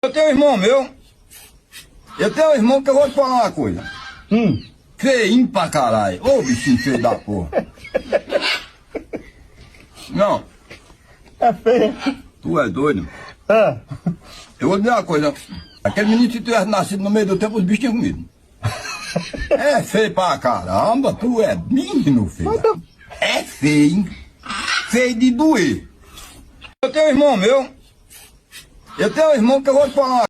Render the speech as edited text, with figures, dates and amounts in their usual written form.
Eu tenho um irmão meu. Eu tenho um irmão que eu vou te falar uma coisa. Feinho pra caralho. Ô bichinho feio da porra. Não. É feio. Tu é doido. Ah. Eu vou dizer uma coisa. Aquele menino, se tivesse nascido no meio do tempo, os bichos tinham comido. É feio pra caramba. Tu é menino feio. É feio, hein? Feio de doer. Eu tenho um irmão meu. Eu tenho um irmão que eu vou te falar uma